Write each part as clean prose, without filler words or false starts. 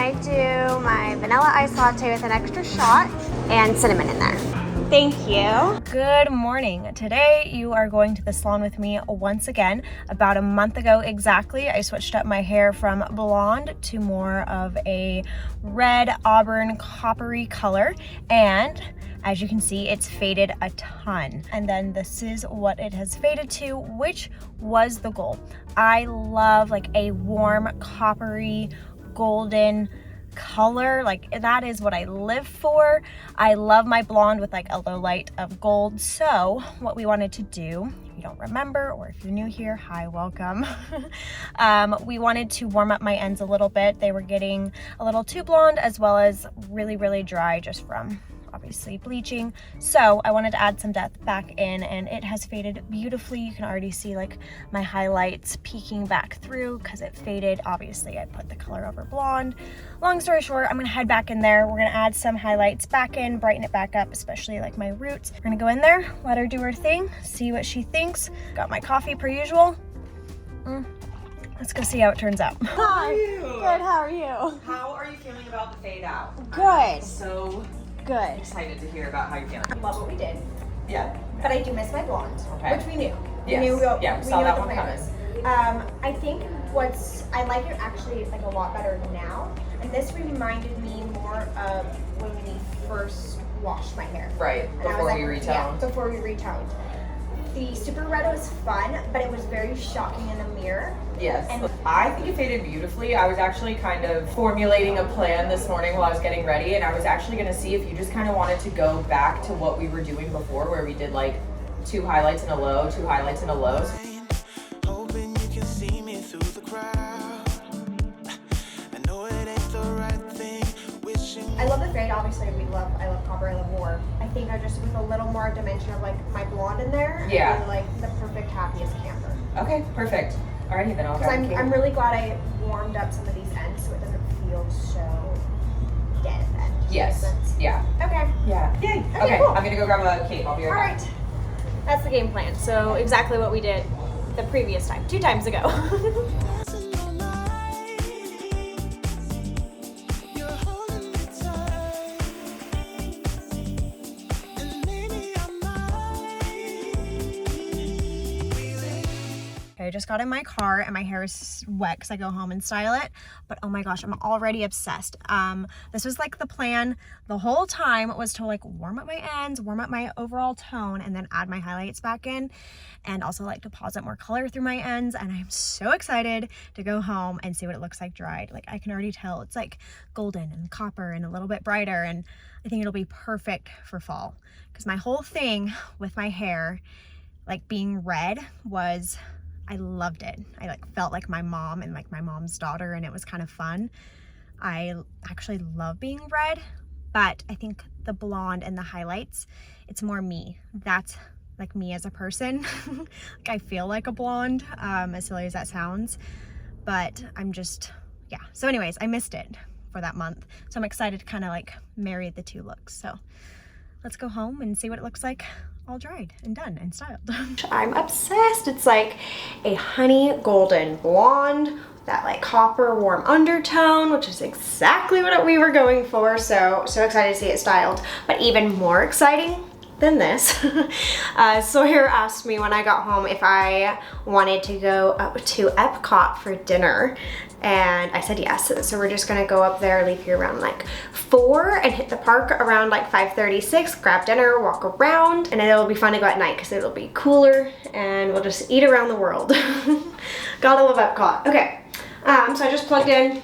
I do my vanilla ice latte with an extra shot and cinnamon in there. Thank you. Good morning. Today you are going to the salon with me once again. About a month ago exactly, I switched up my hair from blonde to more of a red auburn coppery color, and as you can see, it's faded a ton. And then this is what it has faded to, which was the goal. I love like a warm coppery golden color, like that is what I live for. I love my blonde with like a low light of gold. So what we wanted to do, if you don't remember, or if you're new here, hi, welcome. We wanted to warm up my ends a little bit. They were getting a little too blonde, as well as really dry just from obviously bleaching. So I wanted to add some depth back in, and it has faded beautifully. You can already see like my highlights peeking back through because it faded. Obviously I put the color over blonde. Long story short, I'm gonna head back in there. We're gonna add some highlights back in, brighten it back up, especially like my roots. We're gonna go in there, let her do her thing, see what she thinks. Got my coffee per usual. Let's go see how it turns out. Hi. Good, how are you? How are you feeling about the fade out? Good. So Good. excited to hear about how you're feeling. Love what we did. Yeah. But I do miss my blonde, Okay. which we knew. Yes. We knew, Yeah, we saw knew that what the one plan was. I think I like it actually like a lot better now. And this reminded me more of when we first washed my hair. Right. And I Before was we like, retoned. Yeah, before we retoned. The super red was fun, but it was very shocking in the mirror. Yes. And I think it faded beautifully. I was actually kind of formulating a plan this morning while I was getting ready, and I was actually going to see if you just kind of wanted to go back to what we were doing before, where we did like 2 highlights and a low, 2 highlights and a low. Hoping you can see me through the crowd. I know it ain't the right thing. Wishing I love the fade, obviously I love copper, I love war. I think I just with a little more dimension of like my blonde in there. Yeah. And like the perfect happiest camper. Okay, perfect. Alrighty then, I'll Because grab the I'm cake. really glad I warmed up some of these ends so it doesn't feel so dead at the end. Does that Yes. make sense? Yeah. Okay. Yeah. Yay. Okay, cool. I'm gonna go grab a cake. I'll be All right back. right. That's the game plan. So exactly what we did the previous time, 2 times ago. dancing all night. You're holding me tight. And maybe I Okay, I just got in my car and my hair is wet because I go home and style it. But oh my gosh, I'm already obsessed. This was like the plan the whole time, was to like warm up my ends, warm up my overall tone, and then add my highlights back in, and also like deposit more color through my ends. And I'm so excited to go home and see what it looks like dried. Like I can already tell it's like golden and copper and a little bit brighter, and I think it'll be perfect for fall. Because my whole thing with my hair like being red was, I loved it. I like felt like my mom and like my mom's daughter, and it was kind of fun. I actually love being red, but I think the blonde and the highlights, it's more me. That's like me as a person. Like I feel like a blonde, as silly as that sounds, but I'm just, yeah. So anyways, I missed it for that month. So I'm excited to kind of like marry the 2 looks. So let's go home and see what it looks like all dried and done and styled. I'm obsessed. It's like a honey golden blonde, that like copper warm undertone, which is exactly what we were going for. So excited to see it styled. But even more exciting than this, Sawyer asked me when I got home if I wanted to go up to Epcot for dinner. And I said yes. So we're just gonna go up there, leave here around like 4 and hit the park around like 5:36, grab dinner, walk around, and it'll be fun to go at night because it'll be cooler and we'll just eat around the world. Gotta love Epcot. Okay, so I just plugged in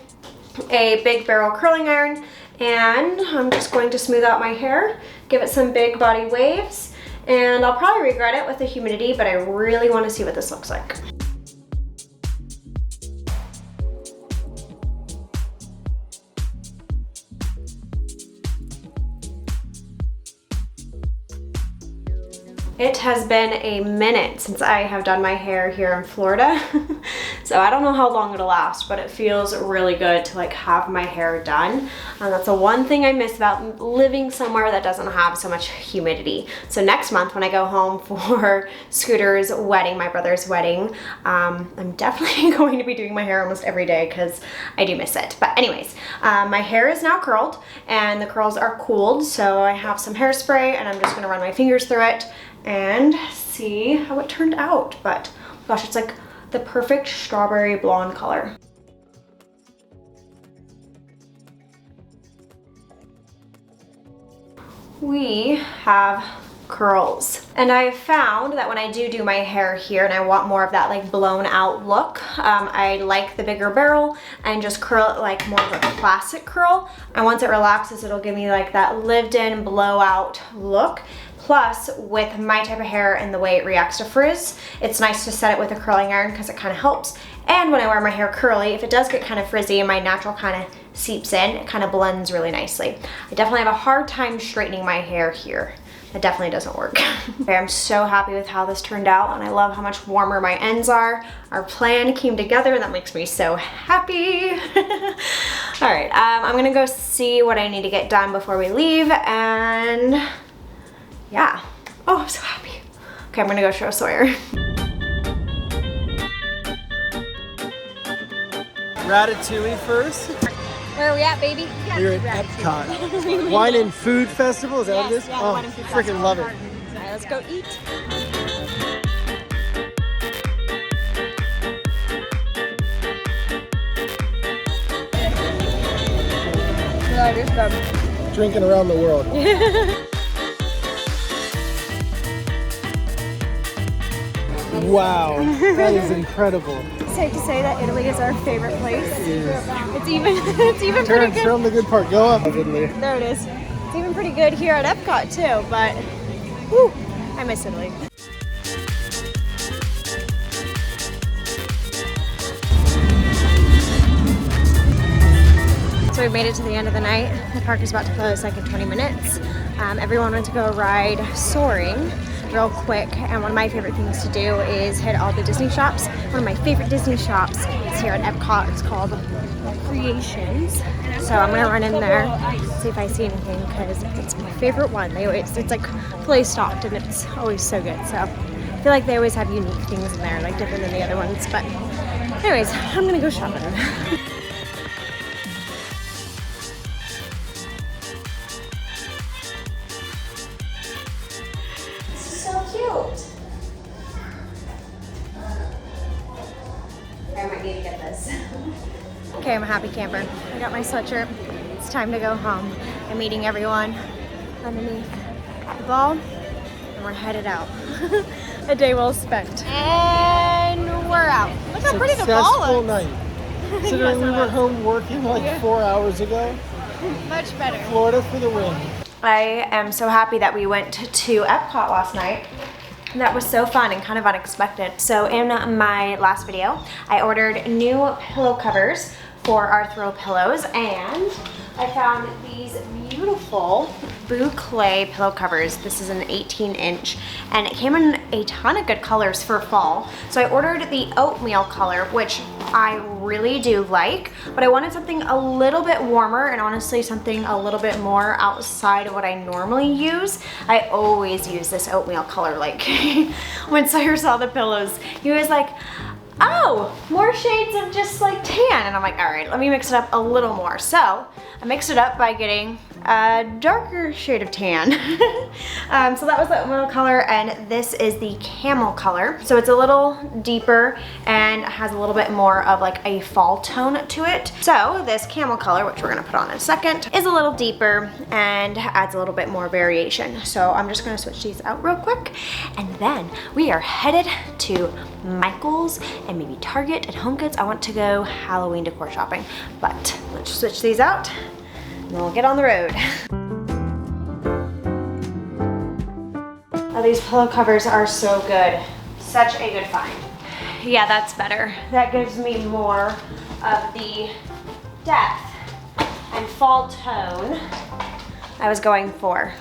a big barrel curling iron, and I'm just going to smooth out my hair, give it some big body waves, and I'll probably regret it with the humidity, but I really want to see what this looks like. It has been a minute since I have done my hair here in Florida. So I don't know how long it'll last, but it feels really good to like have my hair done. And that's the one thing I miss about living somewhere that doesn't have so much humidity. So next month when I go home for Scooter's wedding, my brother's wedding, I'm definitely going to be doing my hair almost every day because I do miss it. But anyways, my hair is now curled and the curls are cooled. So I have some hairspray and I'm just gonna run my fingers through it and see how it turned out. But gosh, it's like the perfect strawberry blonde color. We have curls. And I found that when I do my hair here and I want more of that like blown out look, I like the bigger barrel and just curl it like more of a classic curl. And once it relaxes, it'll give me like that lived in blowout look. Plus, with my type of hair and the way it reacts to frizz, it's nice to set it with a curling iron because it kind of helps. And when I wear my hair curly, if it does get kind of frizzy and my natural kind of seeps in, it kind of blends really nicely. I definitely have a hard time straightening my hair here. It definitely doesn't work. Okay, I'm so happy with how this turned out and I love how much warmer my ends are. Our plan came together and that makes me so happy. All right, I'm gonna go see what I need to get done before we leave and yeah. Oh, I'm so happy. Okay, I'm gonna go show Sawyer. Ratatouille first. Where are we at, baby? We're at Epcot. Wine and Food Festival, is that what it is? Yeah, Oh, Wine and Food freaking Festival. love it. All right, let's go eat. Yeah, it is good. Drinking around the world. Wow, that is incredible. Safe to say that Italy is our favorite place. It's even pretty Turn good. on the good part. Go up. There it is. It's even pretty good here at Epcot too, but whew, I miss Italy. So we made it to the end of the night. The park is about to close like in 20 minutes. Everyone went to go ride Soaring real quick, and one of my favorite things to do is hit all the Disney shops. One of my favorite Disney shops is here at Epcot. It's called Creations. So I'm gonna run in there, see if I see anything, because it's my favorite one. It's like fully stocked and it's always so good. So I feel like they always have unique things in there, like different than the other ones. But anyways, I'm gonna go shopping. Okay, I'm a happy camper. I got my sweatshirt. It's time to go home. I'm meeting everyone underneath the ball, and we're headed out. A day well spent. And we're out. Look how pretty the ball Successful looks. night. Considering we were home working like 4 hours ago. Much better. Florida for the win. I am so happy that we went to Epcot last night. That was so fun and kind of unexpected. So in my last video, I ordered new pillow covers for our throw pillows, and I found these beautiful boucle pillow covers. This is an 18-inch, and it came in a ton of good colors for fall. So I ordered the oatmeal color, which I really do like, but I wanted something a little bit warmer and honestly something a little bit more outside of what I normally use. I always use this oatmeal color. Like when Sawyer saw the pillows, he was like, oh, more shades of just like tan. And I'm like, all right, let me mix it up a little more. So I mixed it up by getting a darker shade of tan. So that was the oatmeal color, and this is the camel color. So it's a little deeper and has a little bit more of like a fall tone to it. So this camel color, which we're gonna put on in a second, is a little deeper and adds a little bit more variation. So I'm just gonna switch these out real quick, and then we are headed to Michael's and maybe Target and Home Goods. I want to go Halloween decor shopping, but let's switch these out and we'll get on the road. Oh, these pillow covers are so good. Such a good find. Yeah, that's better. That gives me more of the depth and fall tone I was going for.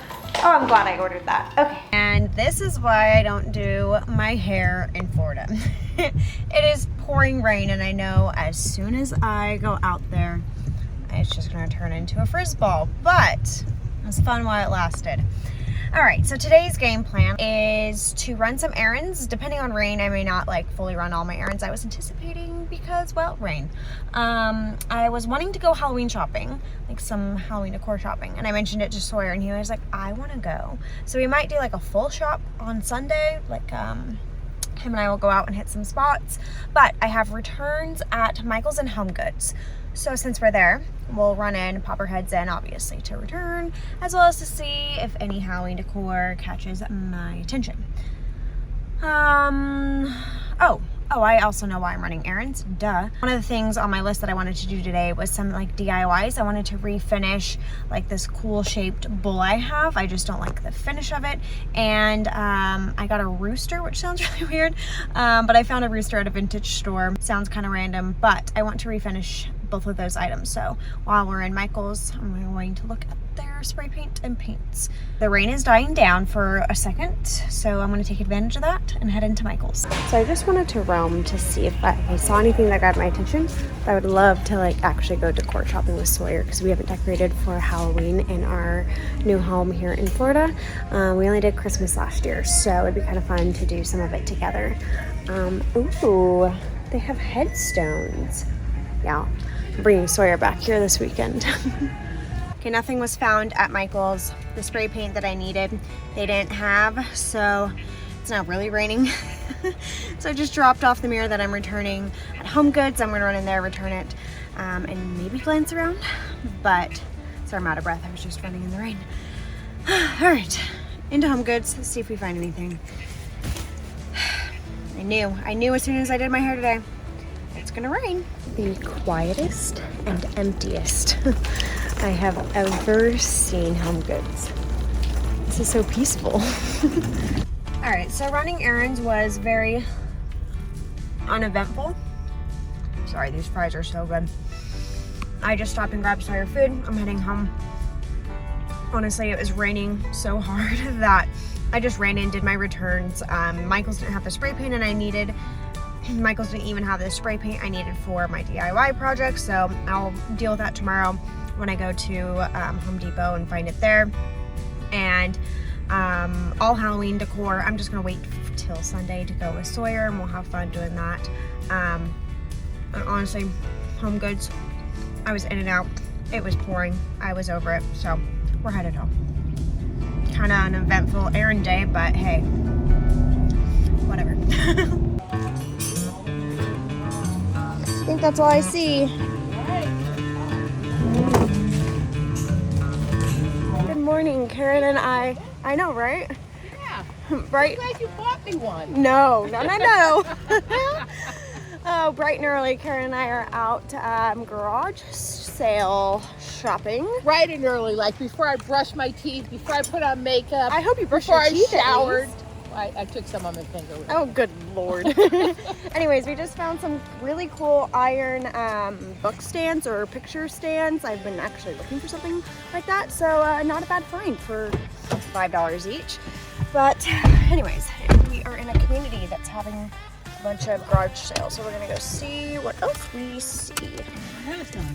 Oh, I'm glad I ordered that. Okay. And this is why I don't do my hair in Florida. It is pouring rain, and I know as soon as I go out there, it's just gonna turn into a frizz ball, but it was fun while it lasted. All right, so today's game plan is to run some errands. Depending on rain, I may not like fully run all my errands I was anticipating because, well, rain. I was wanting to go Halloween shopping, like some Halloween decor shopping, and I mentioned it to Sawyer, and he was like, I want to go. So we might do like a full shop on Sunday, like him and I will go out and hit some spots. But I have returns at Michael's and Home Goods. So since we're there, we'll run in, pop our heads in, obviously, to return, as well as to see if any Halloween decor catches my attention. I also know why I'm running errands, duh. One of the things on my list that I wanted to do today was some like DIYs. I wanted to refinish like this cool shaped bowl I have. I just don't like the finish of it. And I got a rooster, which sounds really weird, but I found a rooster at a vintage store. Sounds kind of random, but I want to refinish both of those items. So while we're in Michael's, I'm going to look at their spray paint and paints. The rain is dying down for a second, so I'm going to take advantage of that and head into Michael's. So I just wanted to roam to see if I saw anything that got my attention. I would love to like actually go decor shopping with Sawyer because we haven't decorated for Halloween in our new home here in Florida. We only did Christmas last year, so it'd be kind of fun to do some of it together. Ooh, they have headstones. Yeah, I'm bringing Sawyer back here this weekend. Okay, nothing was found at Michael's. The spray paint that I needed, they didn't have, so it's not really raining. So I just dropped off the mirror that I'm returning at Home Goods. I'm gonna run in there, return it, and maybe glance around. But, sorry, I'm out of breath. I was just running in the rain. All right, into Home Goods. Let's see if we find anything. I knew as soon as I did my hair today, it's gonna rain. The quietest and emptiest I have ever seen Home Goods. This is so peaceful. All right, so running errands was very uneventful. Sorry, these fries are so good. I just stopped and grabbed Sawyer food. I'm heading home. Honestly, it was raining so hard that I just ran in, did my returns. Michael's didn't have the spray paint and I needed. Michael's didn't even have the spray paint I needed for my DIY project, so I'll deal with that tomorrow when I go to Home Depot and find it there. And all Halloween decor, I'm just gonna wait till Sunday to go with Sawyer and we'll have fun doing that. And honestly, Home Goods, I was in and out. It was pouring. I was over it, so we're headed home. Kind of an eventful errand day, but hey, whatever. I think that's all I see. Good morning, Karen and I know, right? Yeah. Right. I'm glad you bought me one. No. Oh, bright and early, Karen and I are out garage sale shopping. Bright and early, like before I brush my teeth, before I put on makeup. I hope you brushed before your teeth I showered. at least. I took some on my finger. Oh, good Lord. Anyways, we just found some really cool iron book stands or picture stands. I've been actually looking for something like that, so not a bad find for $5 each. But anyways, we are in a community that's having a bunch of garage sales, so we're gonna go see what else we see.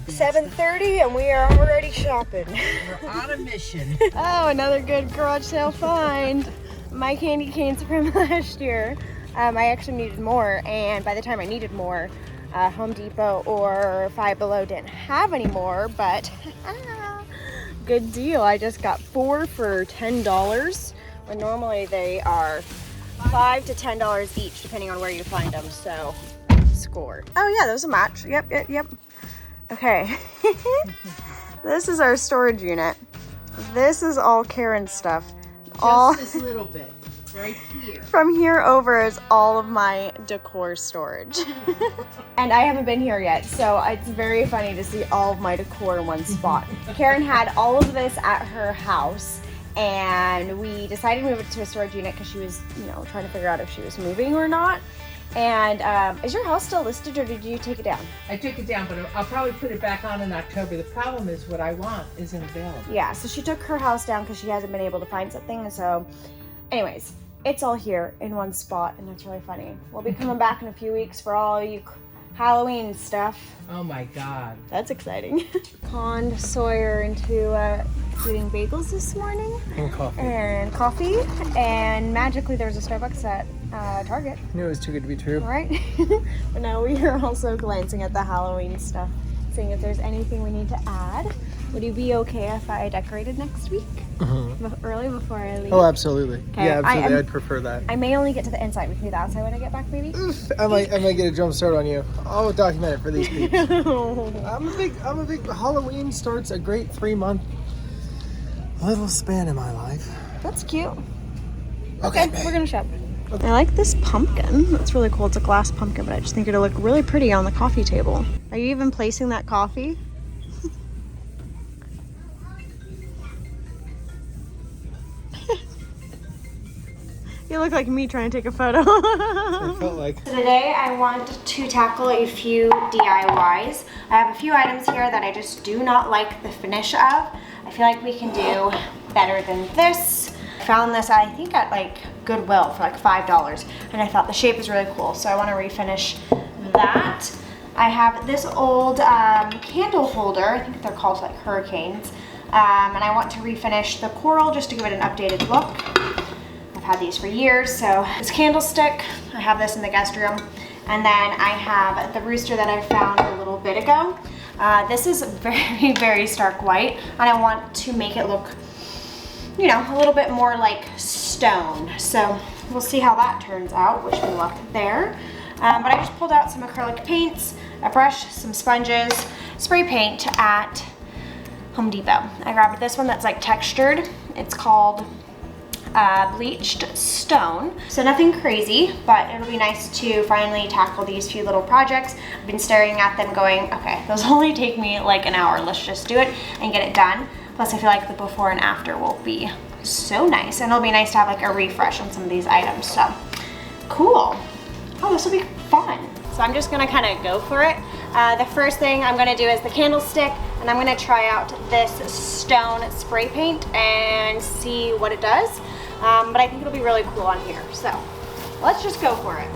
7:30 and we are already shopping. We're on a mission. Oh, another good garage sale find. My candy canes from last year. I actually needed more, and by the time I needed more, Home Depot or Five Below didn't have any more, but good deal. I just got 4 for $10, when normally they are $5 to $10 each, depending on where you find them, so score. Oh yeah, those a match. Yep. Okay. This is our storage unit. This is all Karen's stuff. Just this little bit, right here. From here over is all of my decor storage. And I haven't been here yet, so it's very funny to see all of my decor in one spot. Karen had all of this at her house, and we decided to move it to a storage unit because she was, trying to figure out if she was moving or not. And is your house still listed, or did you take it down? I took it down, but I'll probably put it back on in October. The problem is what I want isn't available. Yeah, so she took her house down because she hasn't been able to find something. So anyways, it's all here in one spot, and that's really funny. We'll be coming back in a few weeks for all you Halloween stuff. Oh my God. That's exciting. Conned Sawyer into eating bagels this morning. And coffee. And magically there's a Starbucks at Target. I knew it was too good to be true. Right? But now we are also glancing at the Halloween stuff, seeing if there's anything we need to add. Would you be okay if I decorated next week? Early before I leave? Oh, absolutely. Okay, Yeah, absolutely. I'd prefer that. I may only get to the inside. We can do the outside when I get back, maybe? I might get a jump start on you. I'll document it for these peeps. I'm a big Halloween starts a great 3-month little span in my life. That's cute. Okay, We're gonna shop. I like this pumpkin. That's really cool. It's a glass pumpkin, but I just think it'll look really pretty on the coffee table. Are you even placing that coffee? You look like me trying to take a photo. I felt like. So today I want to tackle a few DIYs. I have a few items here that I just do not like the finish of. I feel like we can do better than this. I found this, I think, at like Goodwill for like $5, and I thought the shape is really cool, so I want to refinish that. I have this old candle holder. I think they're called like Hurricanes, and I want to refinish the coral just to give it an updated look. Had these for years. So this candlestick, I have this in the guest room, and then I have the rooster that I found a little bit ago. This is very, very stark white, and I want to make it look, you know, a little bit more like stone. So we'll see how that turns out. Wish me luck there. But I just pulled out some acrylic paints, a brush, some sponges, spray paint at Home Depot. I grabbed this one that's like textured. It's called bleached stone. So nothing crazy, but it'll be nice to finally tackle these few little projects. I've been staring at them going, okay, those only take me like an hour. Let's just do it and get it done. Plus I feel like the before and after will be so nice, and it'll be nice to have like a refresh on some of these items. So cool. Oh, this will be fun. So I'm just gonna kind of go for it. The first thing I'm gonna do is the candlestick, and I'm gonna try out this stone spray paint and see what it does. But I think it'll be really cool on here. So let's just go for it.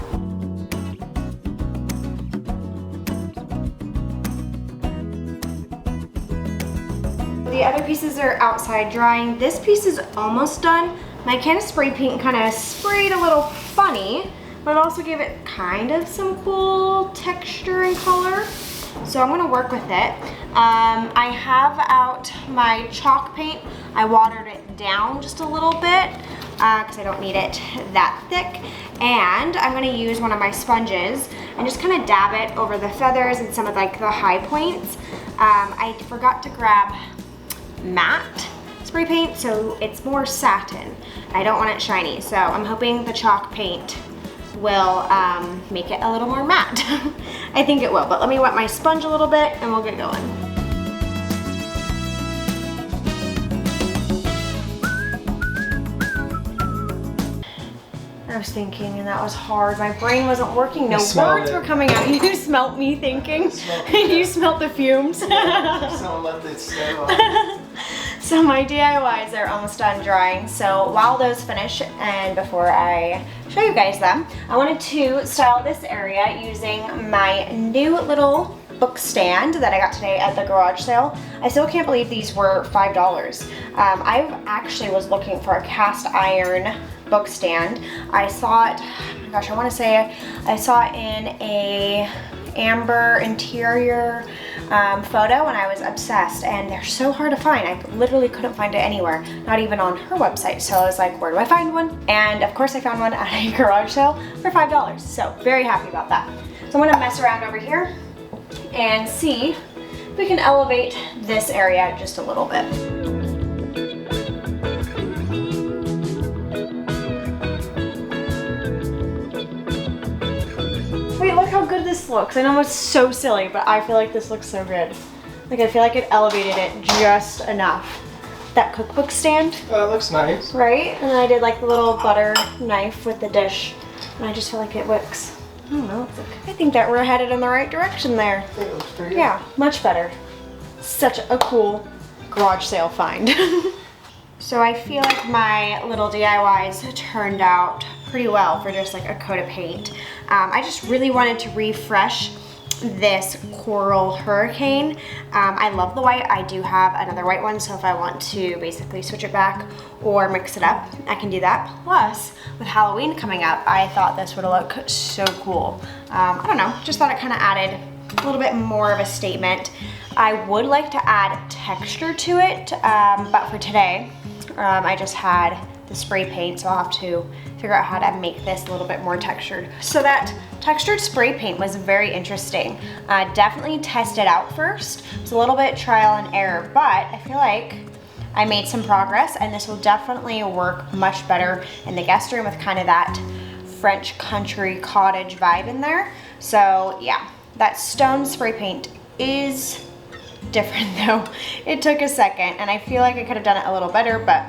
The other pieces are outside drying. This piece is almost done. My can of spray paint kind of sprayed a little funny, but it also gave it kind of some cool texture and color. So I'm gonna work with it. I have out my chalk paint. I watered it down just a little bit because I don't need it that thick. And I'm gonna use one of my sponges and just kind of dab it over the feathers and some of like the high points. I forgot to grab matte spray paint, so it's more satin. I don't want it shiny, so I'm hoping the chalk paint will make it a little more matte. I think it will, but let me wet my sponge a little bit and we'll get going. I was thinking, and that was hard. My brain wasn't working. No words were coming out. You smelt me thinking. You smelt the fumes. So my DIYs are almost done drying. So while those finish and before I show you guys them, I wanted to style this area using my new little book stand that I got today at the garage sale. I still can't believe these were $5. I actually was looking for a cast iron book stand. I saw it, oh my gosh, I want to say I saw it in a amber interior photo, and I was obsessed, and they're so hard to find. I literally couldn't find it anywhere, not even on her website. So I was like, where do I find one? And of course I found one at a garage sale for $5. So very happy about that. So I'm gonna mess around over here and see if we can elevate this area just a little bit. Wait, look how good this looks. I know it's so silly, but I feel like this looks so good. Like, I feel like it elevated it just enough. That cookbook stand. Oh, that looks nice. Right? And then I did like the little butter knife with the dish. And I just feel like it looks, I don't know. I think that we're headed in the right direction there. I think it looks pretty good. Yeah, much better. Such a cool garage sale find. So I feel like my little DIYs turned out pretty well for just like a coat of paint. I just really wanted to refresh this coral hurricane. I love the white. I do have another white one, so if I want to basically switch it back or mix it up, I can do that. Plus, with Halloween coming up, I thought this would look so cool. I don't know, just thought it kind of added a little bit more of a statement. I would like to add texture to it, but for today, I just had the spray paint, so I'll have to figure out how to make this a little bit more textured. So that textured spray paint was very interesting. Definitely test it out first. It's a little bit trial and error, but I feel like I made some progress, and this will definitely work much better in the guest room with kind of that French country cottage vibe in there. So yeah, that stone spray paint is different though. It took a second, and I feel like I could have done it a little better, but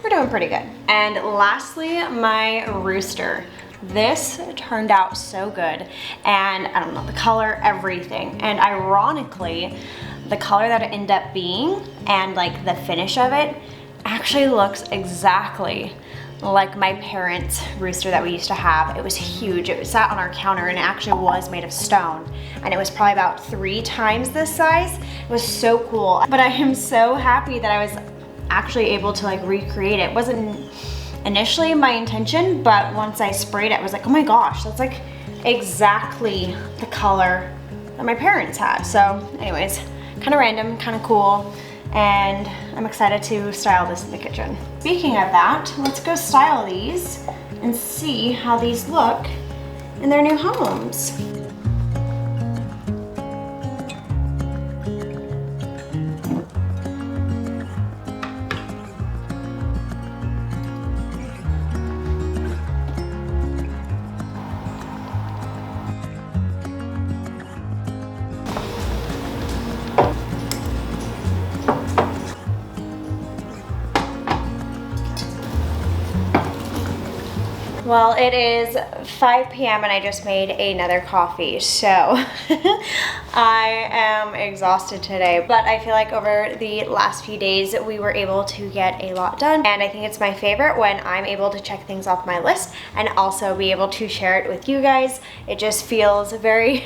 we're doing pretty good. And lastly, my rooster. This turned out so good, and I don't know, the color, everything. And ironically, the color that it ended up being and like the finish of it actually looks exactly like my parents' rooster that we used to have. It was huge. It sat on our counter, and it actually was made of stone, and it was probably about 3 times this size. It was so cool. But I am so happy that I was actually able to like recreate it. It wasn't initially my intention, but once I sprayed it, I was like, oh my gosh, that's like exactly the color that my parents had. So anyways, kind of random, kind of cool, and I'm excited to style this in the kitchen. Speaking of that, let's go style these and see how these look in their new homes. Well, it is 5 p.m. and I just made another coffee, so I am exhausted today, but I feel like over the last few days we were able to get a lot done, and I think it's my favorite when I'm able to check things off my list and also be able to share it with you guys. It just feels very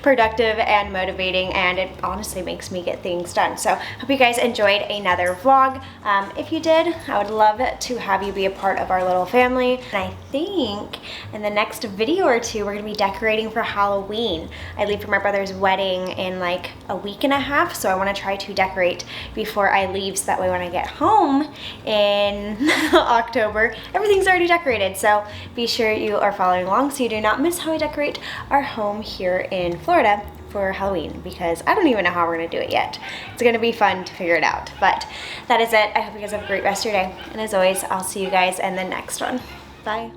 productive and motivating, and it honestly makes me get things done. So hope you guys enjoyed another vlog. If you did, I would love to have you be a part of our little family, and I think in the next video or two we're gonna be decorating for Halloween. I leave for my brother's wedding in like a week and a half, so I want to try to decorate before I leave, so that way when I get home in October, everything's already decorated. So be sure you are following along so you do not miss how we decorate our home here in Florida for Halloween, because I don't even know how we're gonna do it yet. It's gonna be fun to figure it out. But that is it. I hope you guys have a great rest of your day, and as always, I'll see you guys in the next one. Bye.